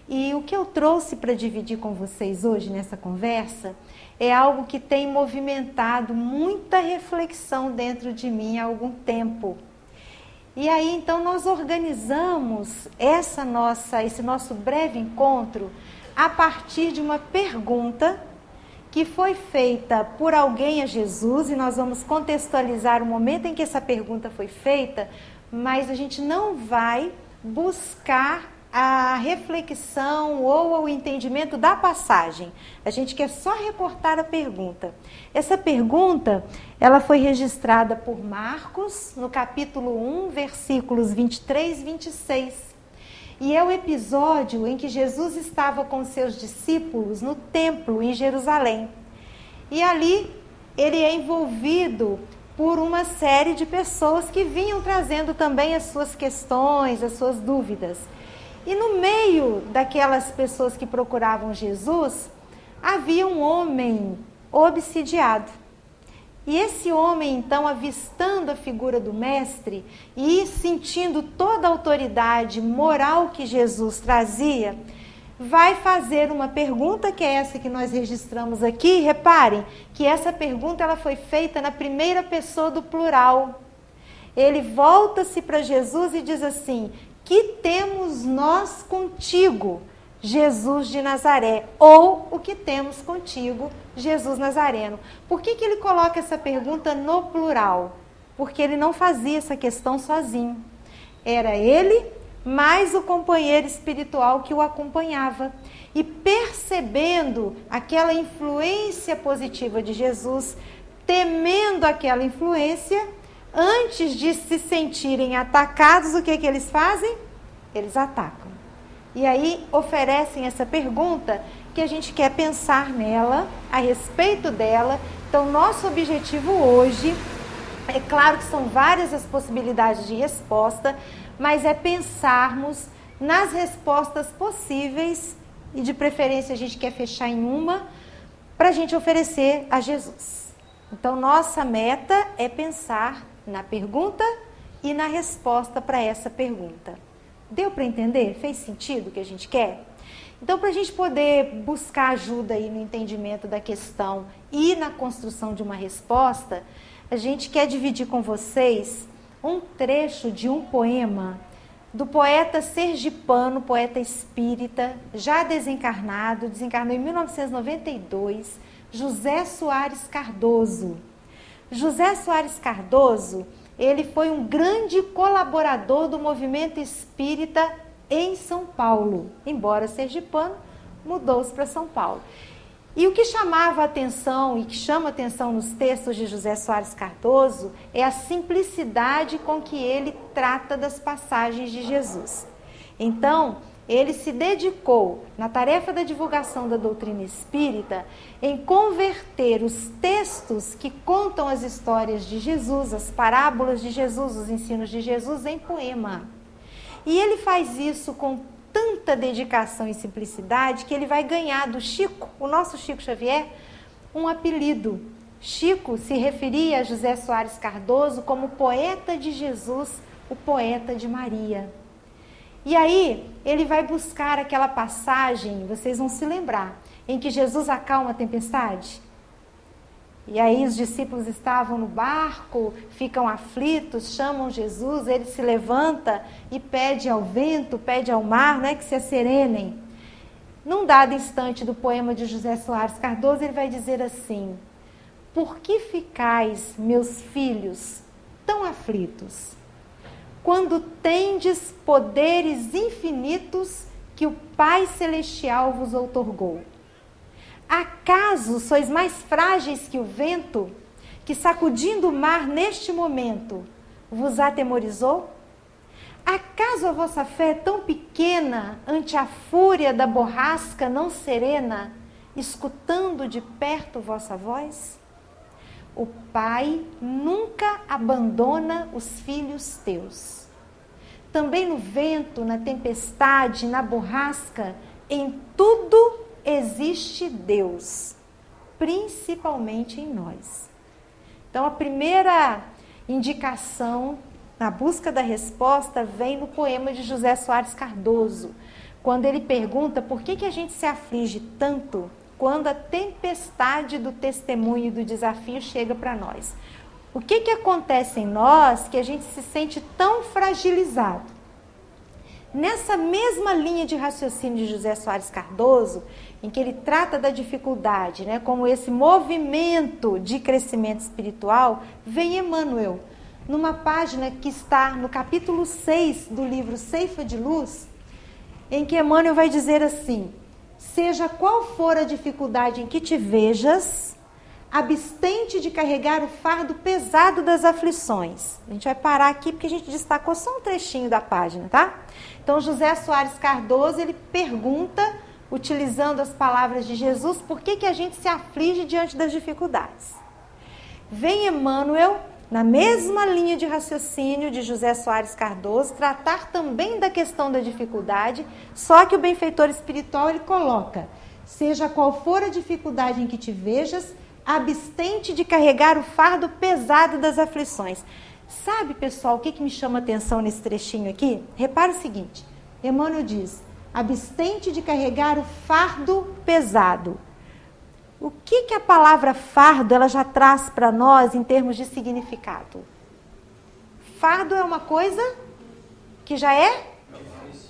E o que eu trouxe para dividir com vocês hoje nessa conversa é algo que tem movimentado muita reflexão dentro de mim há algum tempo. E aí, então, nós organizamos esse nosso breve encontro a partir de uma pergunta que foi feita por alguém a Jesus, e nós vamos contextualizar o momento em que essa pergunta foi feita, mas a gente não vai buscar a reflexão ou o entendimento da passagem. A gente quer só recortar a pergunta. Essa pergunta, ela foi registrada por Marcos, no capítulo 1, versículos 23 e 26. E é o episódio em que Jesus estava com seus discípulos no templo em Jerusalém. E ali ele é envolvido por uma série de pessoas que vinham trazendo também as suas questões, as suas dúvidas. E no meio daquelas pessoas que procuravam Jesus, havia um homem obsidiado. E esse homem, então, avistando a figura do mestre e sentindo toda a autoridade moral que Jesus trazia, vai fazer uma pergunta, que é essa que nós registramos aqui. Reparem que essa pergunta ela foi feita na primeira pessoa do plural. Ele volta-se para Jesus e diz assim: que temos nós contigo, Jesus de Nazaré? Ou o que temos contigo, Jesus Nazareno? Por que ele coloca essa pergunta no plural? Porque ele não fazia essa questão sozinho. Era ele mais o companheiro espiritual que o acompanhava. E percebendo aquela influência positiva de Jesus, temendo aquela influência, antes de se sentirem atacados, o que eles fazem? Eles atacam. E aí oferecem essa pergunta que a gente quer pensar nela, a respeito dela. Então, nosso objetivo hoje, é claro que são várias as possibilidades de resposta, mas é pensarmos nas respostas possíveis, e de preferência a gente quer fechar em uma, para a gente oferecer a Jesus. Então, nossa meta é pensar na pergunta e na resposta para essa pergunta. Deu para entender? Fez sentido o que a gente quer? Então, para a gente poder buscar ajuda aí no entendimento da questão e na construção de uma resposta, a gente quer dividir com vocês um trecho de um poema do poeta sergipano, poeta espírita, já desencarnado, desencarnou em 1992, José Soares Cardoso. José Soares Cardoso, ele foi um grande colaborador do movimento espírita em São Paulo. Embora sergipano, mudou-se para São Paulo. E o que chamava a atenção e que chama a atenção nos textos de José Soares Cardoso é a simplicidade com que ele trata das passagens de Jesus. Então, ele se dedicou, na tarefa da divulgação da doutrina espírita, em converter os textos que contam as histórias de Jesus, as parábolas de Jesus, os ensinos de Jesus, em poema. E ele faz isso com tanta dedicação e simplicidade que ele vai ganhar do Chico, o nosso Chico Xavier, um apelido. Chico se referia a José Soares Cardoso como poeta de Jesus, o poeta de Maria. E aí, ele vai buscar aquela passagem, vocês vão se lembrar, em que Jesus acalma a tempestade. E aí os discípulos estavam no barco, ficam aflitos, chamam Jesus, ele se levanta e pede ao vento, pede ao mar, que se asserenem. Num dado instante do poema de José Soares Cardoso, ele vai dizer assim: por que ficais, meus filhos, tão aflitos? Quando tendes poderes infinitos que o Pai Celestial vos outorgou. Acaso sois mais frágeis que o vento, que sacudindo o mar neste momento vos atemorizou? Acaso a vossa fé é tão pequena ante a fúria da borrasca não serena, escutando de perto vossa voz? O Pai nunca abandona os filhos teus. Também no vento, na tempestade, na borrasca, em tudo existe Deus, principalmente em nós. Então, a primeira indicação na busca da resposta vem no poema de José Soares Cardoso, quando ele pergunta por que a gente se aflige tanto quando a tempestade do testemunho e do desafio chega para nós. O que acontece em nós que a gente se sente tão fragilizado? Nessa mesma linha de raciocínio de José Soares Cardoso, em que ele trata da dificuldade, né, como esse movimento de crescimento espiritual, vem Emmanuel, numa página que está no capítulo 6 do livro Ceifa de Luz, em que Emmanuel vai dizer assim: seja qual for a dificuldade em que te vejas, abstente de carregar o fardo pesado das aflições. A gente vai parar aqui porque a gente destacou só um trechinho da página, tá? Então, José Soares Cardoso, ele pergunta, utilizando as palavras de Jesus, por que a gente se aflige diante das dificuldades. Vem Emmanuel, na mesma linha de raciocínio de José Soares Cardoso, tratar também da questão da dificuldade, só que o benfeitor espiritual ele coloca: seja qual for a dificuldade em que te vejas, abstente de carregar o fardo pesado das aflições. Sabe, pessoal, o que me chama a atenção nesse trechinho aqui? Repara o seguinte, Emmanuel diz: abstente de carregar o fardo pesado. O que a palavra fardo ela já traz para nós em termos de significado? Fardo é uma coisa que já é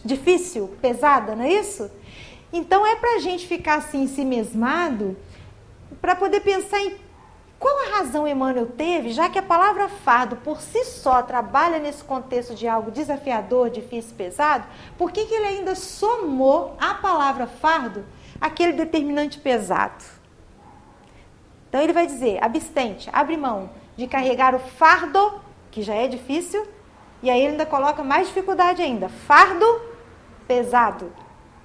difícil, pesada, não é isso? Então é para a gente ficar assim ensimesmado, para poder pensar em qual a razão Emmanuel teve, já que a palavra fardo por si só trabalha nesse contexto de algo desafiador, difícil, pesado, por que ele ainda somou à palavra fardo aquele determinante pesado? Então ele vai dizer: abstente, abre mão de carregar o fardo, que já é difícil, e aí ele ainda coloca mais dificuldade ainda, fardo pesado.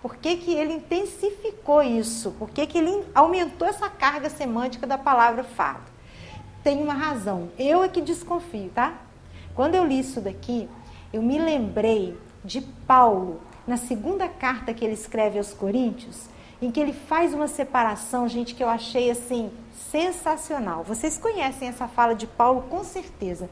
Por que ele intensificou isso? Por que ele aumentou essa carga semântica da palavra fardo? Tem uma razão, eu é que desconfio, tá? Quando eu li isso daqui, eu me lembrei de Paulo, na segunda carta que ele escreve aos Coríntios, em que ele faz uma separação, gente, que eu achei assim, sensacional. Vocês conhecem essa fala de Paulo com certeza,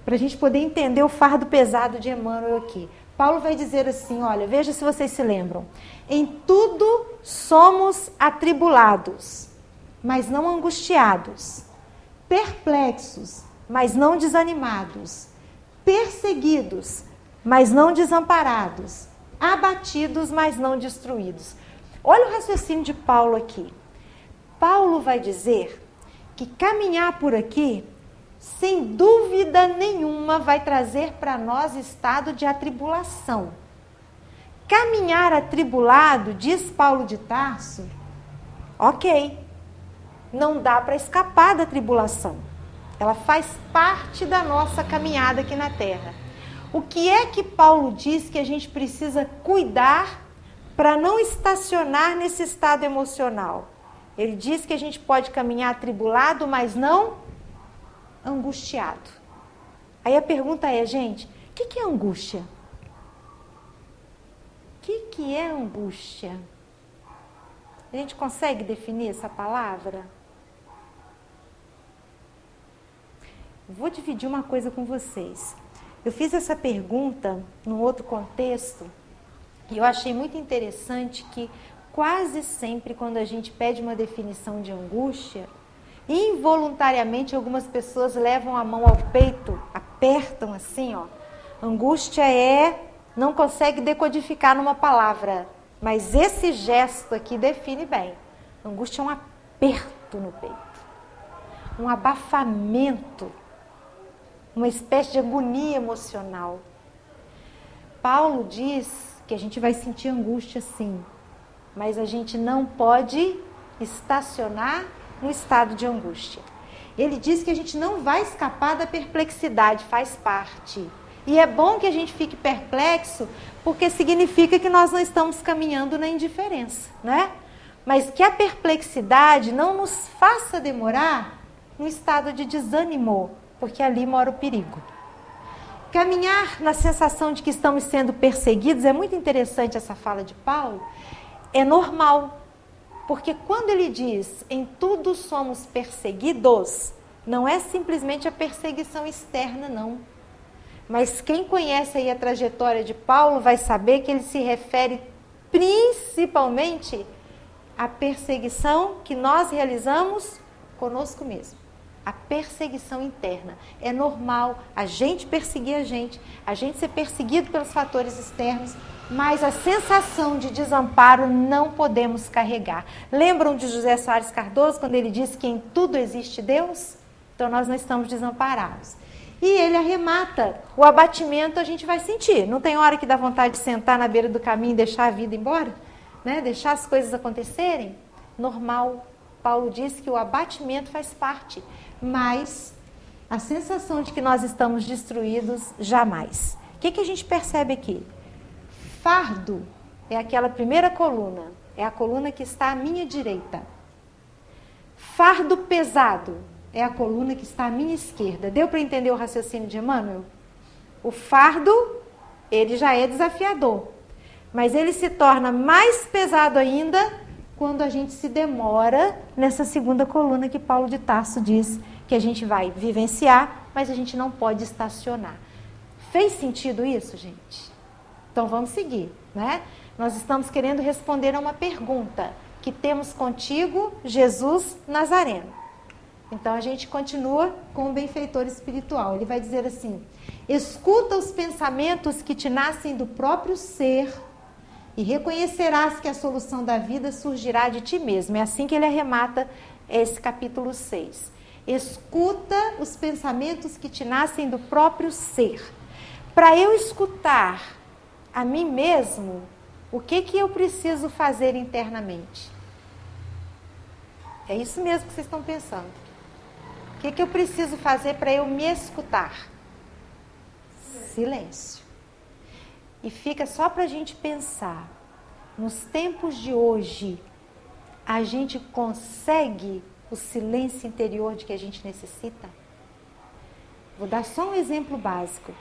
para a gente poder entender o fardo pesado de Emmanuel aqui. Paulo vai dizer assim, olha, veja se vocês se lembram. Em tudo somos atribulados, mas não angustiados. Perplexos, mas não desanimados. Perseguidos, mas não desamparados. Abatidos, mas não destruídos. Olha o raciocínio de Paulo aqui. Paulo vai dizer que caminhar por aqui, sem dúvida nenhuma, vai trazer para nós estado de atribulação. Caminhar atribulado, diz Paulo de Tarso, ok, não dá para escapar da tribulação. Ela faz parte da nossa caminhada aqui na Terra. O que é que Paulo diz que a gente precisa cuidar para não estacionar nesse estado emocional? Ele diz que a gente pode caminhar atribulado, mas não angustiado. Aí a pergunta é, gente, o que é angústia? O que é angústia? A gente consegue definir essa palavra? Vou dividir uma coisa com vocês. Eu fiz essa pergunta num outro contexto e eu achei muito interessante que quase sempre quando a gente pede uma definição de angústia, involuntariamente algumas pessoas levam a mão ao peito, apertam assim, ó. Angústia não consegue decodificar numa palavra, mas esse gesto aqui define bem. Angústia é um aperto no peito, um abafamento, uma espécie de agonia emocional. Paulo diz que a gente vai sentir angústia sim, mas a gente não pode estacionar no estado de angústia. Ele diz que a gente não vai escapar da perplexidade, faz parte. E é bom que a gente fique perplexo, porque significa que nós não estamos caminhando na indiferença, né? Mas que a perplexidade não nos faça demorar no estado de desânimo, porque ali mora o perigo. Caminhar na sensação de que estamos sendo perseguidos, é muito interessante essa fala de Paulo, é normal. Porque quando ele diz, em tudo somos perseguidos, não é simplesmente a perseguição externa, não. Mas quem conhece aí a trajetória de Paulo vai saber que ele se refere principalmente a perseguição que nós realizamos conosco mesmo. A perseguição interna. É normal a gente perseguir a gente ser perseguido pelos fatores externos, mas a sensação de desamparo não podemos carregar. Lembram de José Soares Cardoso, quando ele disse que em tudo existe Deus? Então nós não estamos desamparados. E ele arremata. O abatimento a gente vai sentir. Não tem hora que dá vontade de sentar na beira do caminho e deixar a vida embora? Né? Deixar as coisas acontecerem? Normal. Paulo diz que o abatimento faz parte. Mas a sensação de que nós estamos destruídos, jamais. O que a gente percebe aqui? Fardo é aquela primeira coluna. É a coluna que está à minha direita. Fardo pesado é a coluna que está à minha esquerda. Deu para entender o raciocínio de Emmanuel? O fardo, ele já é desafiador. Mas ele se torna mais pesado ainda quando a gente se demora nessa segunda coluna que Paulo de Tarso diz que a gente vai vivenciar, mas a gente não pode estacionar. Fez sentido isso, gente? Então vamos seguir, né? Nós estamos querendo responder a uma pergunta que temos contigo, Jesus Nazareno. Então a gente continua com o benfeitor espiritual. Ele vai dizer assim: escuta os pensamentos que te nascem do próprio ser e reconhecerás que a solução da vida surgirá de ti mesmo. É assim que ele arremata esse capítulo 6. Escuta os pensamentos que te nascem do próprio ser. Para eu escutar a mim mesmo, o que eu preciso fazer internamente? É isso mesmo que vocês estão pensando. O que eu preciso fazer para eu me escutar? Silêncio. E fica só para a gente pensar. Nos tempos de hoje, a gente consegue o silêncio interior de que a gente necessita? Vou dar só um exemplo básico.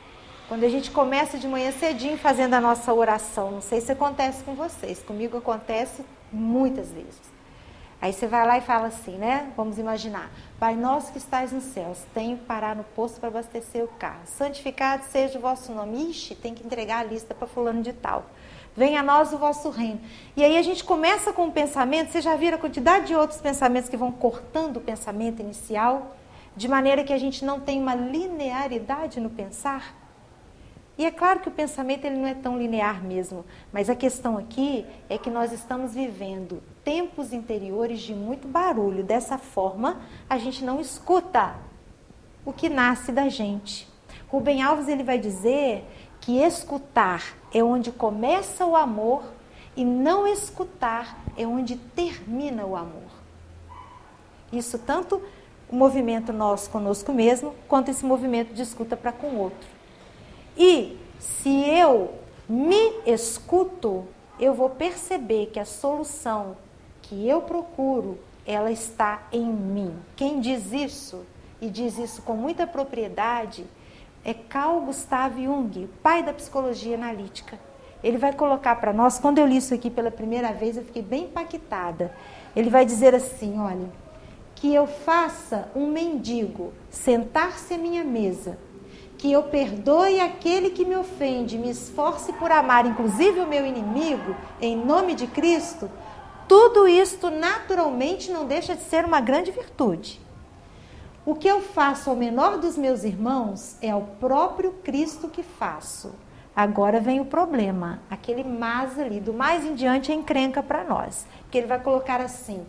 Quando a gente começa de manhã cedinho fazendo a nossa oração, não sei se acontece com vocês, comigo acontece muitas vezes. Aí você vai lá e fala assim, né? Vamos imaginar. Pai nosso que estais nos céus, tenho que parar no posto para abastecer o carro. Santificado seja o vosso nome. Ixi, tem que entregar a lista para fulano de tal. Venha a nós o vosso reino. E aí a gente começa com um pensamento, vocês já viram a quantidade de outros pensamentos que vão cortando o pensamento inicial, de maneira que a gente não tem uma linearidade no pensar? E é claro que o pensamento ele não é tão linear mesmo, mas a questão aqui é que nós estamos vivendo tempos interiores de muito barulho. Dessa forma, a gente não escuta o que nasce da gente. Rubem Alves ele vai dizer que escutar é onde começa o amor e não escutar é onde termina o amor. Isso tanto o movimento nosso conosco mesmo, quanto esse movimento de escuta para com o outro. E se eu me escuto, eu vou perceber que a solução que eu procuro, ela está em mim. Quem diz isso, e diz isso com muita propriedade, é Carl Gustav Jung, pai da psicologia analítica. Ele vai colocar para nós, quando eu li isso aqui pela primeira vez, eu fiquei bem impactada. Ele vai dizer assim, olha, que eu faça um mendigo sentar-se à minha mesa, que eu perdoe aquele que me ofende, me esforce por amar, inclusive o meu inimigo, em nome de Cristo, tudo isto naturalmente não deixa de ser uma grande virtude. O que eu faço ao menor dos meus irmãos é ao próprio Cristo que faço. Agora vem o problema, aquele mas ali, do mais em diante é encrenca para nós, porque ele vai colocar assim,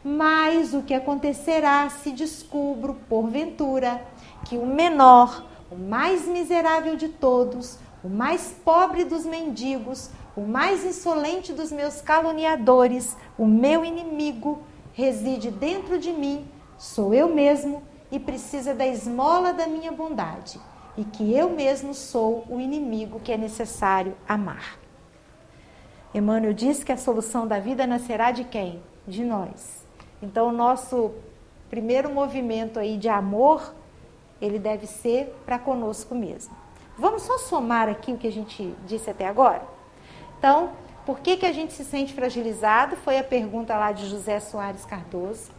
mas o que acontecerá se descubro, porventura, que o menor, o mais miserável de todos, o mais pobre dos mendigos, o mais insolente dos meus caluniadores, o meu inimigo, reside dentro de mim, sou eu mesmo e precisa da esmola da minha bondade, e que eu mesmo sou o inimigo que é necessário amar. Emmanuel diz que a solução da vida nascerá de quem? De nós. Então o nosso primeiro movimento aí de amor, ele deve ser para conosco mesmo. Vamos só somar aqui o que a gente disse até agora? Então, por que a gente se sente fragilizado? Foi a pergunta lá de José Soares Cardoso.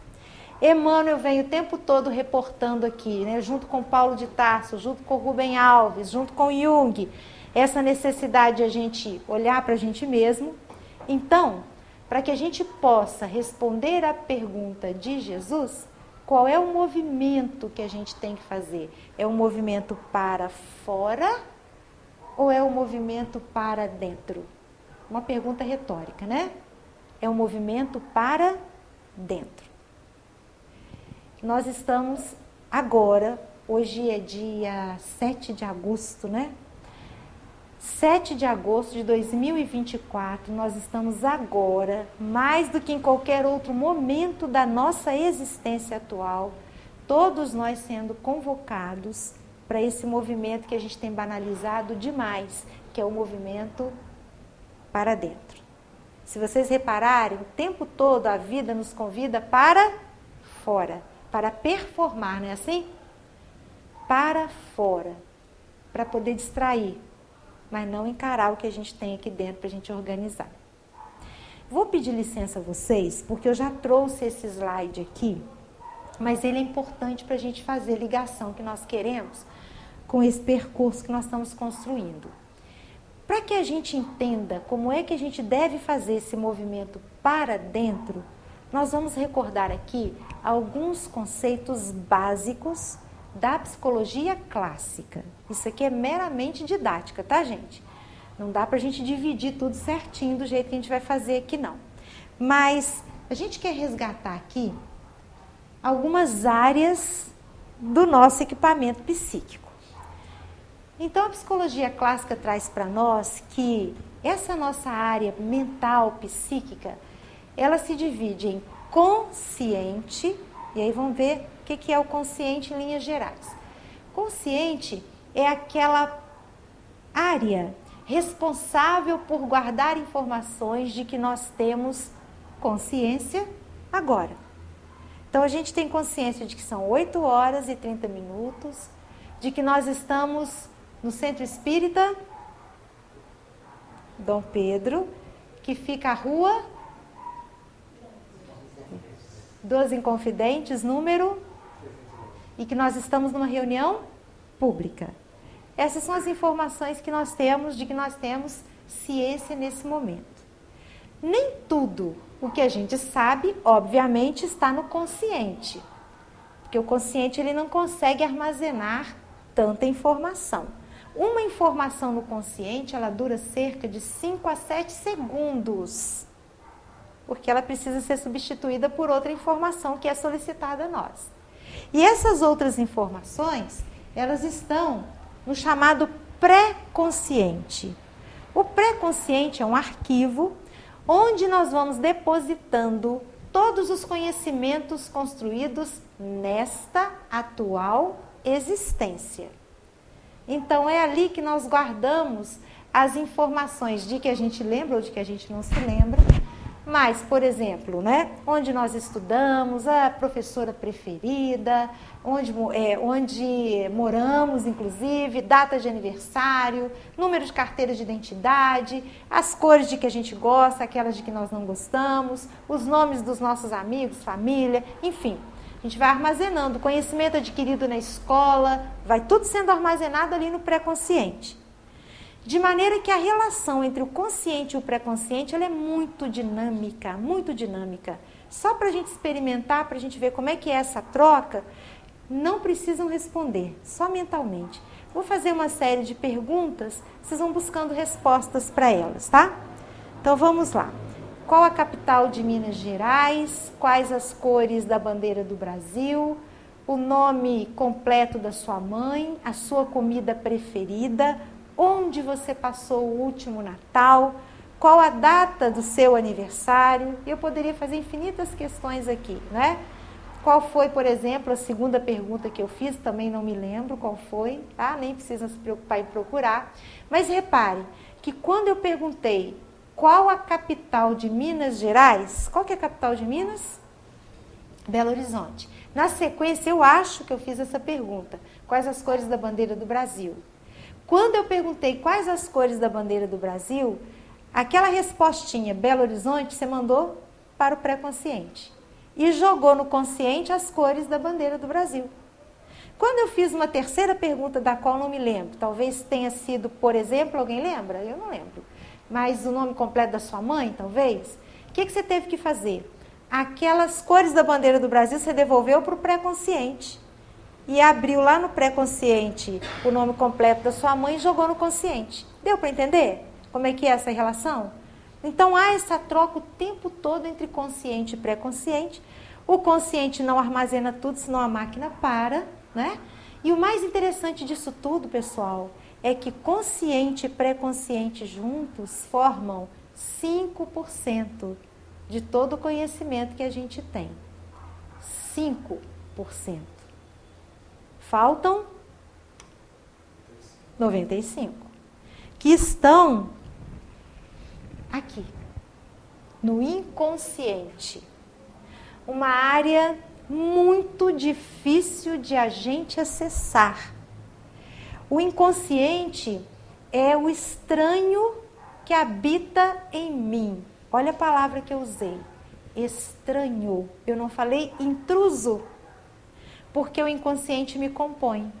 Emmanuel vem o tempo todo reportando aqui, né, junto com Paulo de Tarso, junto com Rubem Alves, junto com Jung, essa necessidade de a gente olhar para a gente mesmo Então, para que a gente possa responder à pergunta de Jesus, qual é o movimento que a gente tem que fazer? É um movimento para fora ou é um movimento para dentro? Uma pergunta retórica, né? É um movimento para dentro. Nós estamos agora, hoje é dia 7 de agosto, né? 7 de agosto de 2024, nós estamos agora, mais do que em qualquer outro momento da nossa existência atual, todos nós sendo convocados para esse movimento que a gente tem banalizado demais, que é o movimento para dentro. Se vocês repararem, o tempo todo a vida nos convida para fora, para performar, não é assim? Para fora, para poder distrair, mas não encarar o que a gente tem aqui dentro para a gente organizar. Vou pedir licença a vocês, porque eu já trouxe esse slide aqui, mas ele é importante para a gente fazer a ligação que nós queremos com esse percurso que nós estamos construindo. Para que a gente entenda como é que a gente deve fazer esse movimento para dentro, nós vamos recordar aqui alguns conceitos básicos da psicologia clássica. Isso aqui é meramente didática, tá, gente? Não dá pra gente dividir tudo certinho do jeito que a gente vai fazer aqui, não. Mas a gente quer resgatar aqui algumas áreas do nosso equipamento psíquico. Então, a psicologia clássica traz para nós que essa nossa área mental, psíquica, ela se divide em consciente, e aí vamos ver o que é o consciente em linhas gerais. Consciente é aquela área responsável por guardar informações de que nós temos consciência agora. Então, a gente tem consciência de que são 8 horas e 30 minutos, de que nós estamos no Centro Espírita Dom Pedro, que fica a rua dos Inconfidentes, número, e que nós estamos numa reunião pública. Essas são as informações que nós temos, de que nós temos ciência nesse momento. Nem tudo o que a gente sabe, obviamente, está no consciente. Porque o consciente ele não consegue armazenar tanta informação. Uma informação no consciente, ela dura cerca de 5 a 7 segundos. Porque ela precisa ser substituída por outra informação que é solicitada a nós. E essas outras informações, elas estão no chamado pré-consciente. O pré-consciente é um arquivo onde nós vamos depositando todos os conhecimentos construídos nesta atual existência. Então, é ali que nós guardamos as informações de que a gente lembra ou de que a gente não se lembra. Mas, por exemplo, né, onde nós estudamos, a professora preferida, onde moramos, inclusive, data de aniversário, número de carteira de identidade, as cores de que a gente gosta, aquelas de que nós não gostamos, os nomes dos nossos amigos, família, enfim. A gente vai armazenando conhecimento adquirido na escola, vai tudo sendo armazenado ali no pré-consciente. De maneira que a relação entre o consciente e o pré-consciente ela é muito dinâmica, muito dinâmica. Só para a gente experimentar, para a gente ver como é que é essa troca, não precisam responder, só mentalmente. Vou fazer uma série de perguntas, vocês vão buscando respostas para elas, tá? Então vamos lá. Qual a capital de Minas Gerais? Quais as cores da bandeira do Brasil? O nome completo da sua mãe? A sua comida preferida? Onde você passou o último Natal? Qual a data do seu aniversário? Eu poderia fazer infinitas questões aqui, né? Qual foi, por exemplo, a segunda pergunta que eu fiz? Também não me lembro qual foi, tá? Nem precisa se preocupar em procurar. Mas repare que quando eu perguntei qual a capital de Minas Gerais, qual que é a capital de Minas? Belo Horizonte. Na sequência, eu acho que eu fiz essa pergunta. Quais as cores da bandeira do Brasil? Quando eu perguntei quais as cores da bandeira do Brasil, aquela respostinha Belo Horizonte, você mandou para o pré-consciente. E jogou no consciente as cores da bandeira do Brasil. Quando eu fiz uma terceira pergunta, da qual não me lembro, talvez tenha sido, por exemplo, alguém lembra? Eu não lembro. Mas o nome completo da sua mãe, talvez? O que você teve que fazer? Aquelas cores da bandeira do Brasil você devolveu para o pré-consciente. E abriu lá no pré-consciente o nome completo da sua mãe e jogou no consciente. Deu para entender como é que é essa relação? Então há essa troca o tempo todo entre consciente e pré-consciente. O consciente não armazena tudo, senão a máquina para, né? E o mais interessante disso tudo, pessoal, é que consciente e pré-consciente juntos formam 5% de todo o conhecimento que a gente tem. 5%. Faltam 95%, que estão aqui, no inconsciente. Uma área muito difícil de a gente acessar. O inconsciente é o estranho que habita em mim. Olha a palavra que eu usei. Estranho. Eu não falei intruso, porque o inconsciente me compõe.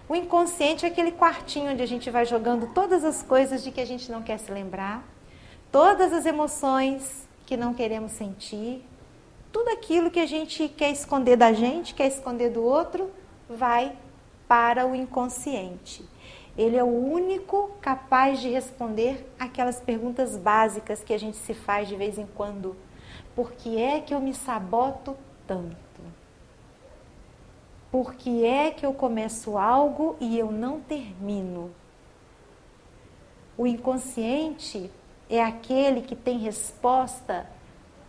O inconsciente é aquele quartinho onde a gente vai jogando todas as coisas de que a gente não quer se lembrar, todas as emoções que não queremos sentir, tudo aquilo que a gente quer esconder da gente, quer esconder do outro, vai para o inconsciente. Ele é o único capaz de responder aquelas perguntas básicas que a gente se faz de vez em quando. Por que é que eu me saboto tanto? Por que é que eu começo algo e eu não termino? O inconsciente é aquele que tem resposta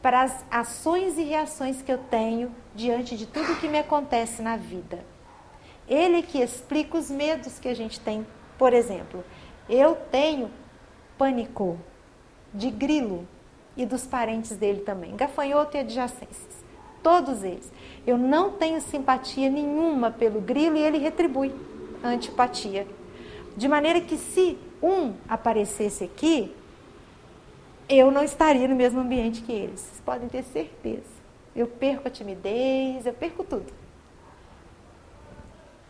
para as ações e reações que eu tenho diante de tudo que me acontece na vida. Ele que explica os medos que a gente tem. Por exemplo, eu tenho pânico de grilo e dos parentes dele também, gafanhoto e adjacências. Todos eles. Eu não tenho simpatia nenhuma pelo grilo e ele retribui a antipatia. De maneira que se um aparecesse aqui, eu não estaria no mesmo ambiente que eles. Vocês podem ter certeza. Eu perco a timidez, eu perco tudo.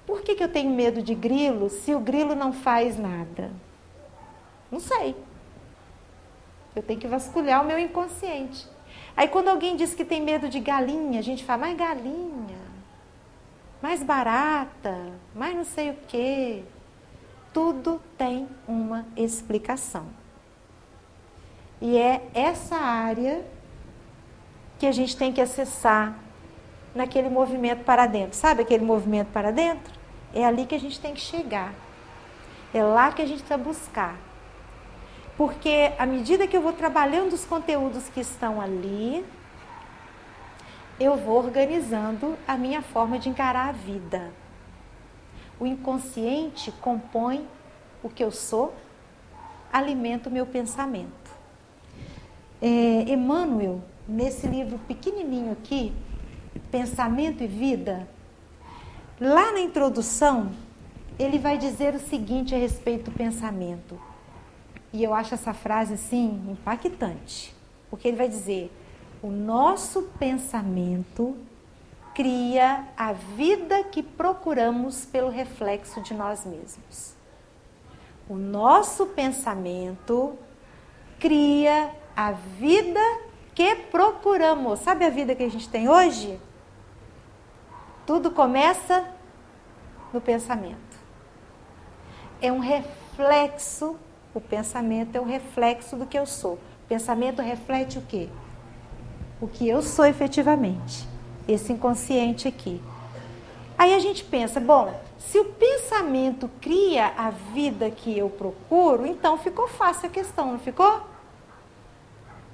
Por que eu tenho medo de grilo se o grilo não faz nada? Não sei. Eu tenho que vasculhar o meu inconsciente. Aí quando alguém diz que tem medo de galinha, a gente fala, mais galinha, mais barata, mais não sei o quê. Tudo tem uma explicação. E é essa área que a gente tem que acessar naquele movimento para dentro. Sabe aquele movimento para dentro? É ali que a gente tem que chegar. É lá que a gente precisa buscar. Porque à medida que eu vou trabalhando os conteúdos que estão ali, eu vou organizando a minha forma de encarar a vida. O inconsciente compõe o que eu sou, alimenta o meu pensamento. Emmanuel, nesse livro pequenininho aqui, Pensamento e Vida, lá na introdução, ele vai dizer o seguinte a respeito do pensamento. E eu acho essa frase assim impactante, porque ele vai dizer: o nosso pensamento cria a vida que procuramos pelo reflexo de nós mesmos. O nosso pensamento cria a vida que procuramos. Sabe a vida que a gente tem hoje? Tudo começa no pensamento. É um reflexo, o pensamento é um reflexo do que eu sou. O pensamento reflete o quê? O que eu sou efetivamente. Esse inconsciente aqui. Aí a gente pensa, bom, se o pensamento cria a vida que eu procuro, então ficou fácil a questão, não ficou?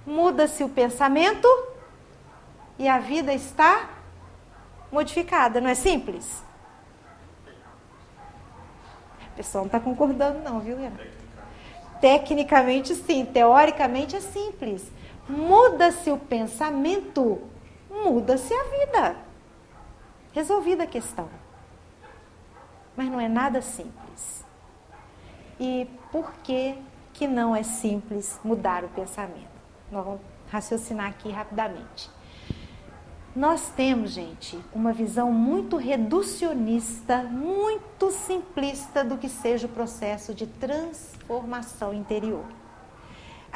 Muda-se o pensamento e a vida está modificada, não é simples? O pessoal não está concordando não, viu, Renan? Tecnicamente sim, teoricamente é simples. Muda-se o pensamento, muda-se a vida. Resolvida a questão. Mas não é nada simples. E por que não é simples mudar o pensamento? Nós vamos raciocinar aqui rapidamente. Nós temos, gente, uma visão muito reducionista, muito simplista do que seja o processo de transformação interior.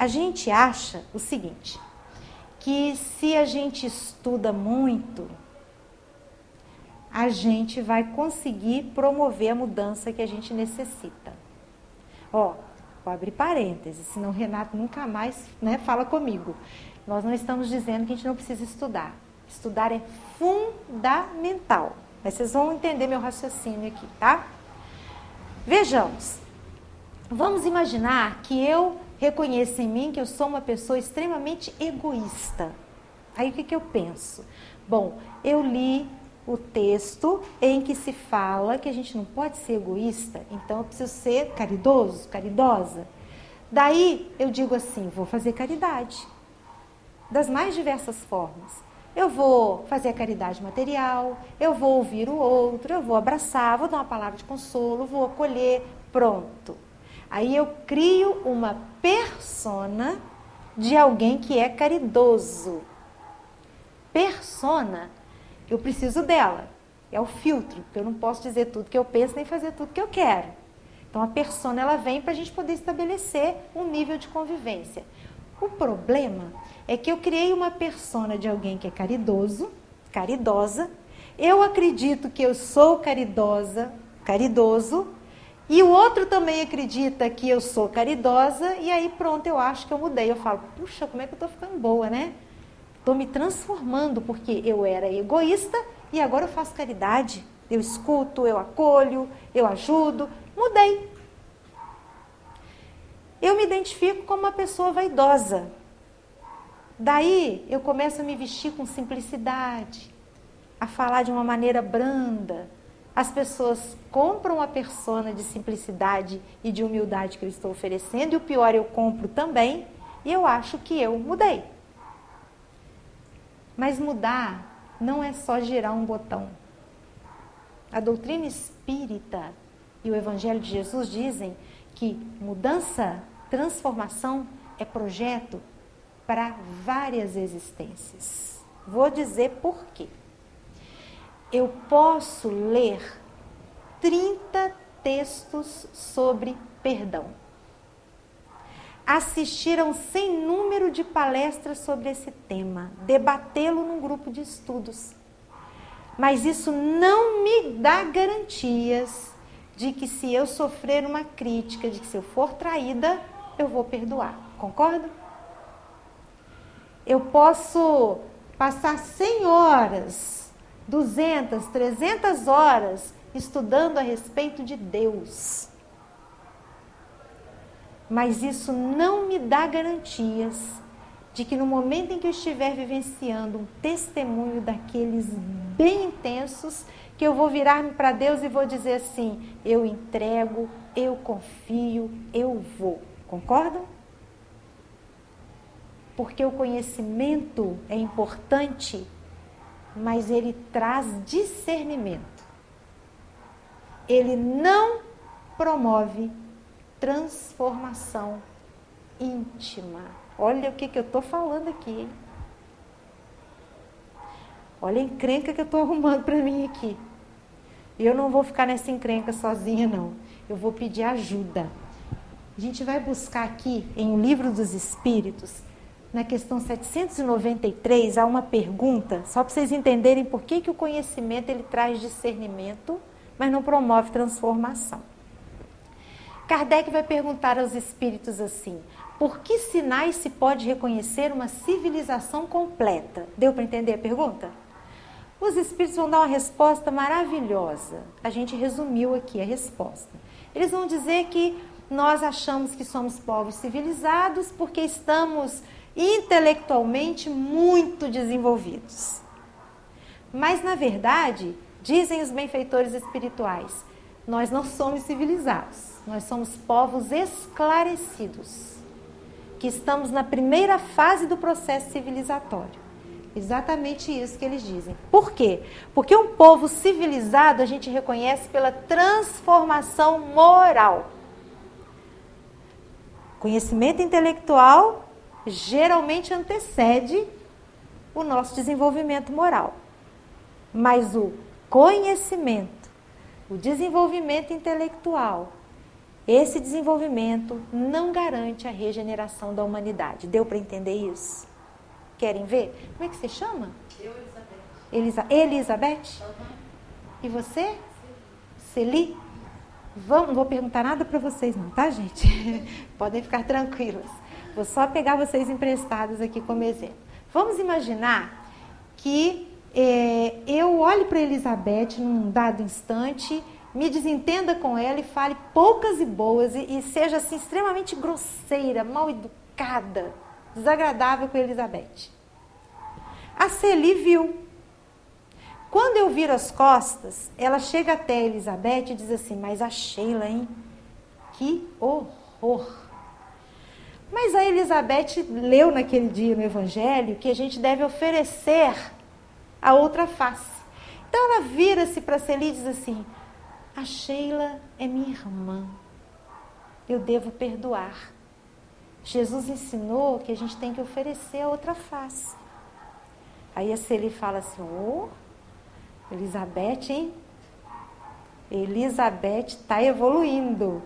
A gente acha o seguinte, que se a gente estuda muito, a gente vai conseguir promover a mudança que a gente necessita. Ó, vou abrir parênteses, senão o Renato nunca mais, né, fala comigo. Nós não estamos dizendo que a gente não precisa estudar. Estudar é fundamental. Mas vocês vão entender meu raciocínio aqui, tá? Vejamos. Vamos imaginar que eu reconheço em mim que eu sou uma pessoa extremamente egoísta. Aí o que eu penso? Bom, eu li o texto em que se fala que a gente não pode ser egoísta, então eu preciso ser caridoso, caridosa. Daí eu digo assim, vou fazer caridade, das mais diversas formas. Eu vou fazer a caridade material, eu vou ouvir o outro, eu vou abraçar, vou dar uma palavra de consolo, vou acolher, pronto. Aí eu crio uma persona de alguém que é caridoso. Persona, eu preciso dela. É o filtro, porque eu não posso dizer tudo que eu penso nem fazer tudo que eu quero. Então a persona ela vem para a gente poder estabelecer um nível de convivência. O problema é que eu criei uma persona de alguém que é caridoso, caridosa. Eu acredito que eu sou caridosa, caridoso. E o outro também acredita que eu sou caridosa, e aí pronto, eu acho que eu mudei. Eu falo, puxa, como é que eu tô ficando boa, né? Tô me transformando, porque eu era egoísta e agora eu faço caridade. Eu escuto, eu acolho, eu ajudo. Mudei. Eu me identifico como uma pessoa vaidosa. Daí eu começo a me vestir com simplicidade, a falar de uma maneira branda. As pessoas compram a persona de simplicidade e de humildade que eu estou oferecendo, e o pior, eu compro também, e eu acho que eu mudei. Mas mudar não é só girar um botão. A doutrina espírita e o Evangelho de Jesus dizem que mudança, transformação é projeto para várias existências. Vou dizer por quê. Eu posso ler 30 textos sobre perdão. Assistir a um sem número de palestras sobre esse tema. Debatê-lo num grupo de estudos. Mas isso não me dá garantias de que se eu sofrer uma crítica, de que se eu for traída, eu vou perdoar. Concorda? Eu posso passar 100 horas... 200, 300 horas estudando a respeito de Deus. Mas isso não me dá garantias de que no momento em que eu estiver vivenciando um testemunho daqueles bem intensos, que eu vou virar-me para Deus e vou dizer assim, eu entrego, eu confio, eu vou. Concordam? Porque o conhecimento é importante, mas ele traz discernimento. Ele não promove transformação íntima. Olha o que eu estou falando aqui, hein? Olha a encrenca que eu estou arrumando para mim aqui. Eu não vou ficar nessa encrenca sozinha, não. Eu vou pedir ajuda. A gente vai buscar aqui, em O Livro dos Espíritos, na questão 793, há uma pergunta, só para vocês entenderem por que o conhecimento ele traz discernimento, mas não promove transformação. Kardec vai perguntar aos espíritos assim, por que sinais se pode reconhecer uma civilização completa? Deu para entender a pergunta? Os espíritos vão dar uma resposta maravilhosa. A gente resumiu aqui a resposta. Eles vão dizer que nós achamos que somos povos civilizados porque estamos intelectualmente muito desenvolvidos. Mas, na verdade, dizem os benfeitores espirituais, nós não somos civilizados, nós somos povos esclarecidos, que estamos na primeira fase do processo civilizatório. Exatamente isso que eles dizem. Por quê? Porque um povo civilizado a gente reconhece pela transformação moral. Conhecimento intelectual geralmente antecede o nosso desenvolvimento moral. Mas o conhecimento, o desenvolvimento intelectual, Esse desenvolvimento não garante a regeneração da humanidade. Deu para entender isso? Querem ver? Como é que você chama? Eu, Elizabeth. Elizabeth? Uhum. E você? Celi? Não vou perguntar nada para vocês não, tá, gente? Podem ficar tranquilas. Vou só pegar vocês emprestados aqui como exemplo. Vamos imaginar que eu olhe para Elizabeth num dado instante, me desentenda com ela e fale poucas e boas e seja assim extremamente grosseira, mal educada, desagradável com Elizabeth. A Celi viu. Quando eu viro as costas, ela chega até a Elizabeth e diz assim, mas a Sheila, hein? Que horror! Mas a Elizabeth leu naquele dia no Evangelho que a gente deve oferecer a outra face. Então ela vira-se para Celi e diz assim, a Sheila é minha irmã, eu devo perdoar. Jesus ensinou que a gente tem que oferecer a outra face. Aí a Celi fala assim, Elizabeth, hein? Elizabeth está evoluindo.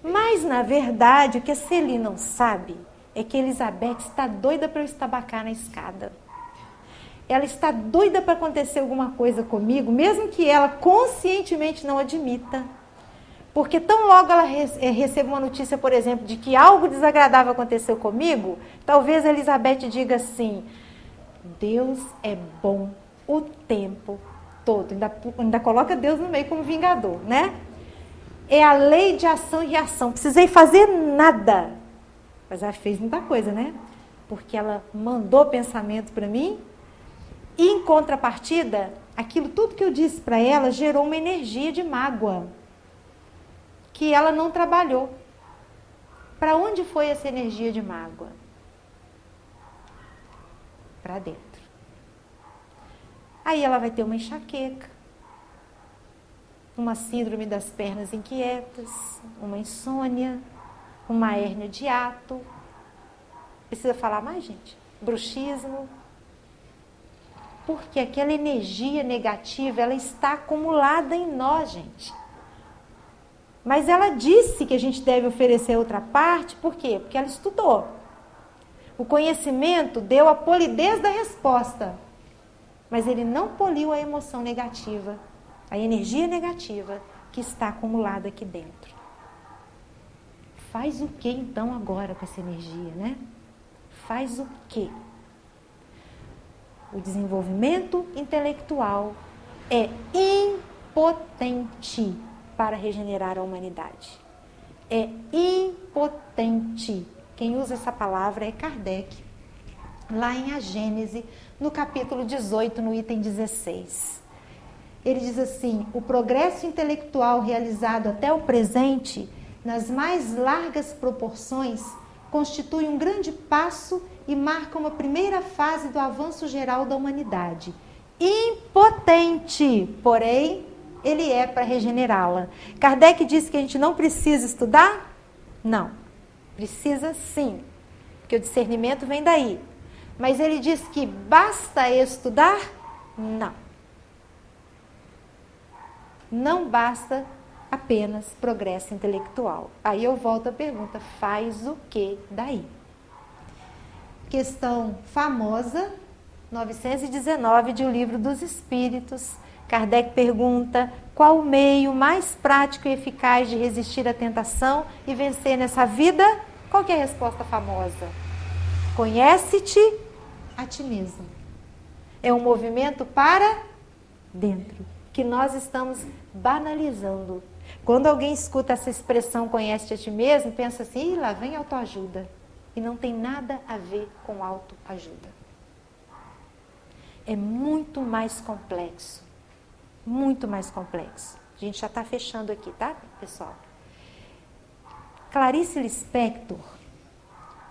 Mas, na verdade, o que a Celi não sabe é que Elizabeth está doida para eu estabacar na escada. Ela está doida para acontecer alguma coisa comigo, mesmo que ela conscientemente não admita. Porque tão logo ela receba uma notícia, por exemplo, de que algo desagradável aconteceu comigo, talvez a Elizabeth diga assim, Deus é bom o tempo todo. Ainda coloca Deus no meio como vingador, né? É a lei de ação e reação. Precisei fazer nada. Mas ela fez muita coisa, né? Porque ela mandou pensamento para mim. E em contrapartida, aquilo tudo que eu disse para ela gerou uma energia de mágoa. Que ela não trabalhou. Para onde foi essa energia de mágoa? Para dentro. Aí ela vai ter uma enxaqueca, uma síndrome das pernas inquietas, uma insônia, uma hérnia de hiato. Precisa falar mais, gente? Bruxismo. Porque aquela energia negativa, ela está acumulada em nós, gente. Mas ela disse que a gente deve oferecer outra parte, por quê? Porque ela estudou. O conhecimento deu a polidez da resposta. Mas ele não poliu a emoção negativa, a energia negativa que está acumulada aqui dentro. Faz o que então agora com essa energia, né? Faz o que? O desenvolvimento intelectual é impotente para regenerar a humanidade. É impotente. Quem usa essa palavra é Kardec, lá em A Gênese, no capítulo 18, no item 16. Ele diz assim, o progresso intelectual realizado até o presente, nas mais largas proporções, constitui um grande passo e marca uma primeira fase do avanço geral da humanidade. Impotente, porém, ele é para regenerá-la. Kardec disse que a gente não precisa estudar? Não, precisa sim, porque o discernimento vem daí. Mas ele diz que basta estudar? Não. Não basta apenas progresso intelectual. Aí eu volto à pergunta, faz o que daí? Questão famosa, 919 de O Livro dos Espíritos. Kardec pergunta, qual o meio mais prático e eficaz de resistir à tentação e vencer nessa vida? Qual que é a resposta famosa? Conhece-te a ti mesmo. É um movimento para dentro, que nós estamos banalizando. Quando alguém escuta essa expressão conhece-te a ti mesmo, pensa assim, lá vem autoajuda. E não tem nada a ver com autoajuda. É muito mais complexo. Muito mais complexo. A gente já está fechando aqui, tá, pessoal? Clarice Lispector,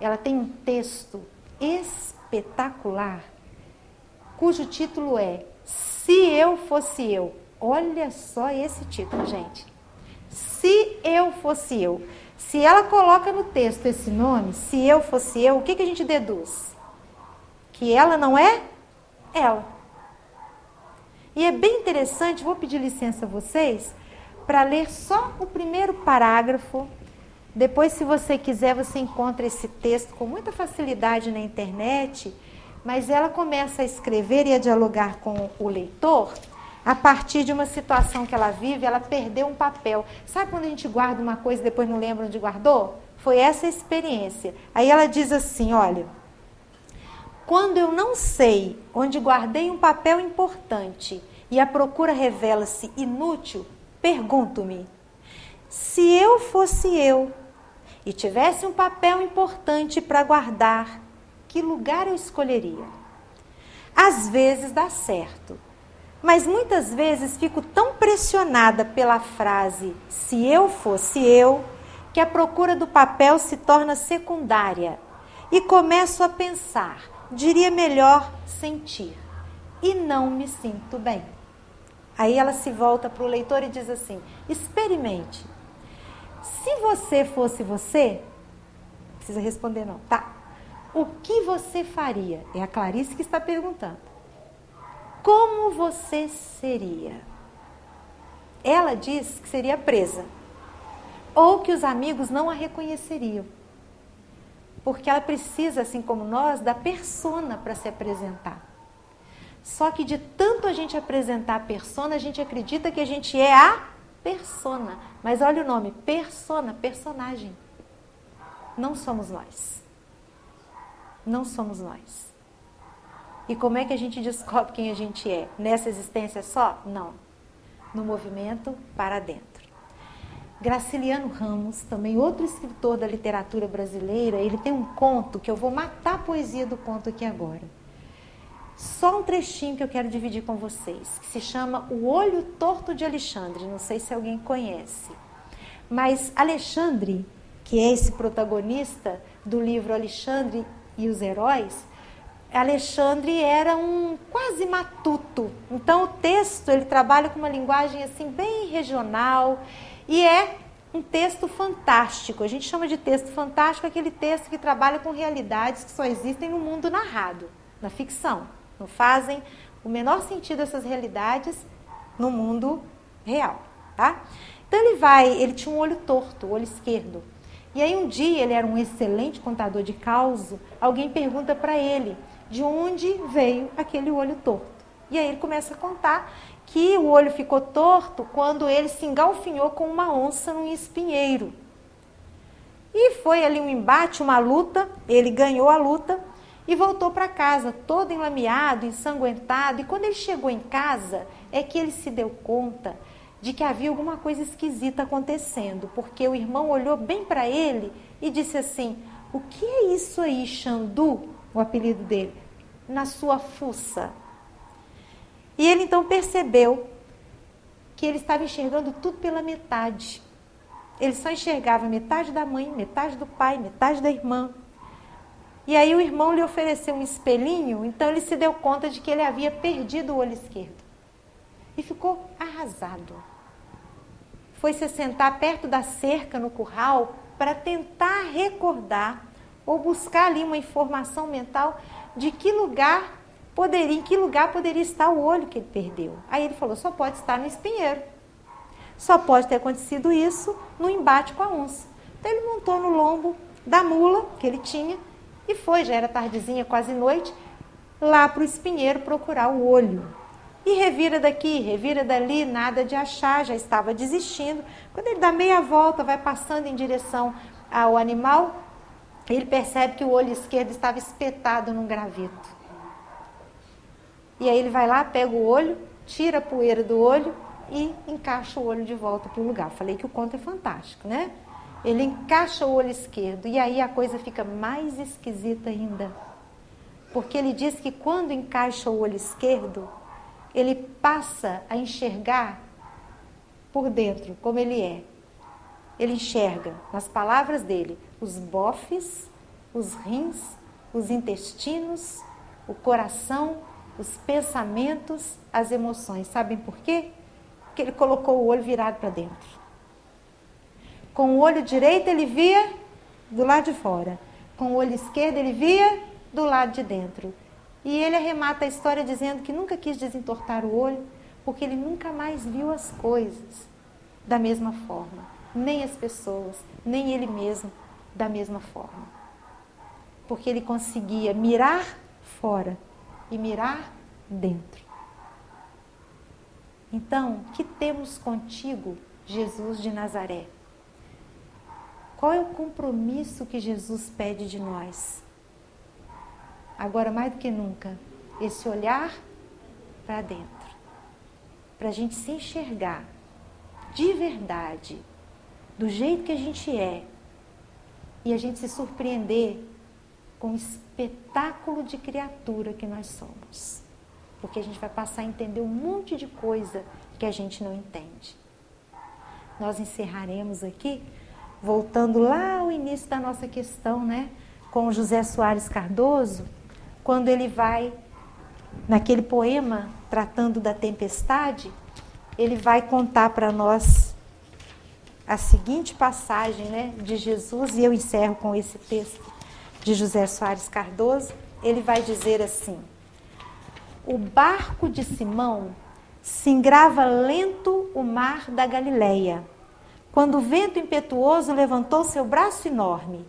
ela tem um texto espetacular, cujo título é Se Eu Fosse Eu. Olha só esse título, gente. Se eu fosse eu. Se ela coloca no texto esse nome, se eu fosse eu, o que a gente deduz? Que ela não é ela. E é bem interessante, vou pedir licença a vocês, para ler só o primeiro parágrafo. Depois, se você quiser, você encontra esse texto com muita facilidade na internet, mas ela começa a escrever e a dialogar com o leitor a partir de uma situação que ela vive. Ela perdeu um papel. Sabe quando a gente guarda uma coisa e depois não lembra onde guardou? Foi essa a experiência. Aí ela diz assim, olha, quando eu não sei onde guardei um papel importante e a procura revela-se inútil, pergunto-me, se eu fosse eu e tivesse um papel importante para guardar, que lugar eu escolheria? Às vezes dá certo, mas muitas vezes fico tão pressionada pela frase se eu fosse eu, que a procura do papel se torna secundária e começo a pensar, diria melhor sentir, e não me sinto bem. Aí ela se volta para o leitor e diz assim, experimente. Se você fosse você, não precisa responder não, tá? O que você faria? É a Clarice que está perguntando. Como você seria? Ela diz que seria presa. Ou que os amigos não a reconheceriam. Porque ela precisa, assim como nós, da persona para se apresentar. Só que de tanto a gente apresentar a persona, a gente acredita que a gente é a persona. Mas olha o nome, persona, personagem. Não somos nós. Não somos nós. E como é que a gente descobre quem a gente é? Nessa existência só? Não. No movimento para dentro. Graciliano Ramos, também outro escritor da literatura brasileira, ele tem um conto que eu vou matar a poesia do conto aqui agora. Só um trechinho que eu quero dividir com vocês, que se chama O Olho Torto de Alexandre. Não sei se alguém conhece. Mas Alexandre, que é esse protagonista do livro Alexandre e os Heróis, Alexandre era um quase matuto. Então o texto, ele trabalha com uma linguagem assim bem regional e é um texto fantástico. A gente chama de texto fantástico aquele texto que trabalha com realidades que só existem no mundo narrado, na ficção. Não fazem o menor sentido essas realidades no mundo real, tá? Então ele tinha um olho torto, o olho esquerdo. E aí um dia, ele era um excelente contador de causo, alguém pergunta para ele de onde veio aquele olho torto. E aí ele começa a contar que o olho ficou torto quando ele se engalfinhou com uma onça num espinheiro. E foi ali um embate, uma luta, ele ganhou a luta e voltou para casa, todo enlameado, ensanguentado. E quando ele chegou em casa, é que ele se deu conta de que havia alguma coisa esquisita acontecendo, porque o irmão olhou bem para ele e disse assim, o que é isso aí, Xandu, o apelido dele, na sua fuça? E ele então percebeu que ele estava enxergando tudo pela metade. Ele só enxergava metade da mãe, metade do pai, metade da irmã. E aí o irmão lhe ofereceu um espelhinho, então ele se deu conta de que ele havia perdido o olho esquerdo. E ficou arrasado. Foi se sentar perto da cerca no curral para tentar recordar ou buscar ali uma informação mental de em que lugar poderia estar o olho que ele perdeu. Aí ele falou, só pode estar no espinheiro. Só pode ter acontecido isso no embate com a onça. Então ele montou no lombo da mula que ele tinha e foi, já era tardezinha, quase noite, lá para o espinheiro procurar o olho. E revira daqui, revira dali, nada de achar, já estava desistindo. Quando ele dá meia volta, vai passando em direção ao animal, ele percebe que o olho esquerdo estava espetado num graveto. E aí ele vai lá, pega o olho, tira a poeira do olho e encaixa o olho de volta para o lugar. Falei que o conto é fantástico, né? Ele encaixa o olho esquerdo e aí a coisa fica mais esquisita ainda. Porque ele diz que quando encaixa o olho esquerdo, ele passa a enxergar por dentro, como ele é. Ele enxerga, nas palavras dele, os bofes, os rins, os intestinos, o coração, os pensamentos, as emoções. Sabem por quê? Porque ele colocou o olho virado para dentro. Com o olho direito ele via do lado de fora. Com o olho esquerdo ele via do lado de dentro. E ele arremata a história dizendo que nunca quis desentortar o olho, porque ele nunca mais viu as coisas. da mesma forma, nem as pessoas, nem ele mesmo da mesma forma. Porque ele conseguia mirar fora e mirar dentro. Então, que temos contigo, Jesus de Nazaré? Qual é o compromisso que Jesus pede de nós? Agora, mais do que nunca, esse olhar para dentro, para a gente se enxergar de verdade, do jeito que a gente é, e a gente se surpreender com o espetáculo de criatura que nós somos. Porque a gente vai passar a entender um monte de coisa que a gente não entende. Nós encerraremos aqui, voltando lá ao início da nossa questão, né? Com o José Soares Cardoso, quando ele vai, naquele poema, tratando da tempestade, ele vai contar para nós a seguinte passagem, né, de Jesus, e eu encerro com esse texto de José Soares Cardoso. Ele vai dizer assim: o barco de Simão singrava lento o mar da Galileia, quando o vento impetuoso levantou seu braço enorme.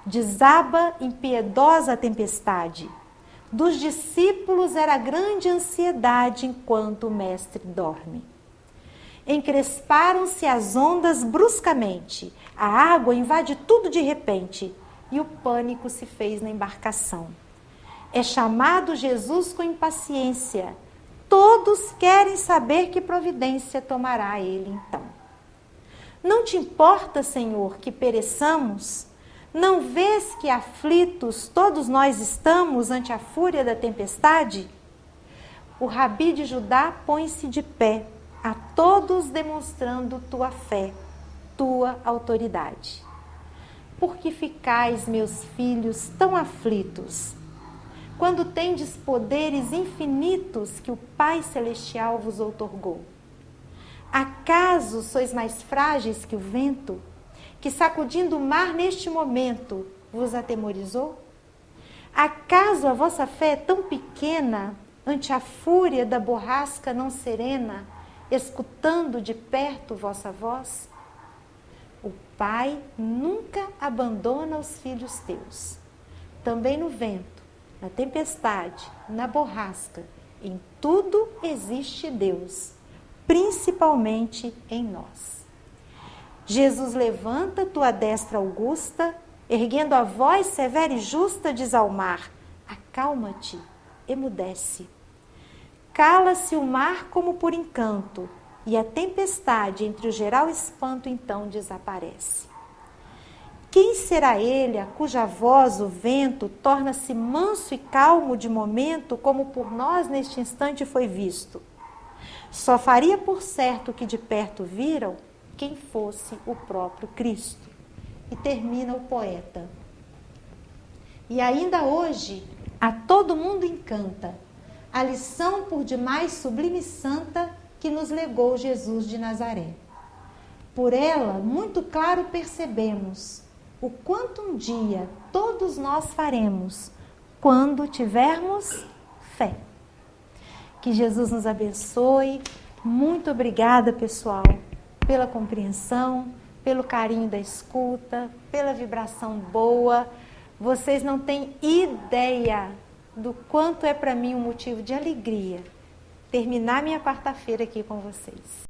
Desaba impiedosa a tempestade. Dos discípulos era grande ansiedade enquanto o mestre dorme. Encresparam-se as ondas bruscamente, a água invade tudo de repente, e o pânico se fez na embarcação. É chamado Jesus com impaciência. Todos querem saber que providência tomará ele então. Não te importa, Senhor, que pereçamos? Não vês que aflitos todos nós estamos ante a fúria da tempestade? O Rabi de Judá põe-se de pé, a todos demonstrando tua fé, tua autoridade. Por que ficais, meus filhos, tão aflitos, quando tendes poderes infinitos que o Pai Celestial vos outorgou? Acaso sois mais frágeis que o vento, que sacudindo o mar neste momento vos atemorizou? Acaso a vossa fé é tão pequena ante a fúria da borrasca não serena, escutando de perto vossa voz? O Pai nunca abandona os filhos teus. Também no vento, na tempestade, na borrasca, em tudo existe Deus, principalmente em nós. Jesus levanta tua destra augusta, erguendo a voz severa e justa, diz ao mar: acalma-te, emudece. Cala-se o mar como por encanto, e a tempestade entre o geral espanto então desaparece. Quem será ele a cuja voz o vento torna-se manso e calmo de momento, como por nós neste instante foi visto? Só faria por certo que de perto viram quem fosse o próprio Cristo. E termina o poeta: e ainda hoje a todo mundo encanta a lição por demais sublime e santa que nos legou Jesus de Nazaré. Por ela, muito claro percebemos o quanto um dia todos nós faremos quando tivermos fé. Que Jesus nos abençoe. Muito obrigada, pessoal, pela compreensão, pelo carinho da escuta, pela vibração boa. Vocês não têm ideia do quanto é para mim um motivo de alegria terminar minha quarta-feira aqui com vocês.